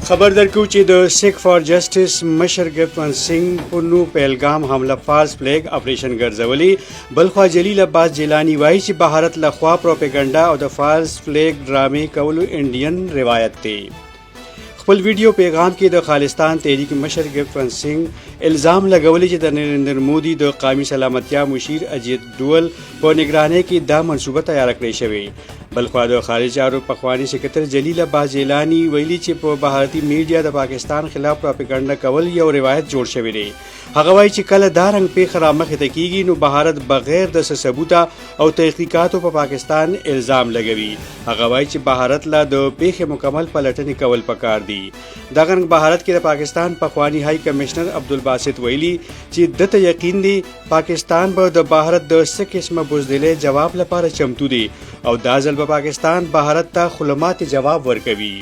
खबर درکو چې د سیک فار جسټس مشر ګپن سنگ پونو پهلګام حمله فالس فلیگ اپریشن ګرځولي بلخوا جلیل عباس جیلانی وایي چې بهارت لخوا پروپاګاندا او د فالس فلیگ ډرامې کولو انډین روایت دی خپل ویډیو پیغام کې د خالستان تحریک مشر ګپن سنگ الزام لګولي چې د نریندر مودي د قومي سلامتیا مشیر اجیت ډول په نگرانی کې دا منصوبه تیار کړې شوې بلخوا د خارجه چارو پخوانی سکرټر جلیل عباس جیلانی ویلي چې په بهارتي میډیا د پاکستان خلاف پروپاګاندا کول یو روایت جوړ شوی دی هغه وایي چې کله دا رنګ پیښه رامخې ته کیږي نو بهارت بغیر د ثبوته او تحقیقاتو په پاکستان الزام لګوي هغه وایي چې بهارت لا د پیښې مکمل پلټنې کول پکار دي دغه رنګ بهارت کې د پاکستان پخوانی های کمشنر عبدالباسط ویلي چې دته یقین دی پاکستان به د بهارت د څه قسمه بزدلۍ جواب لپاره چمتو دی او دا ځل به پاکستان بهارت ته خلمات جواب ورکوي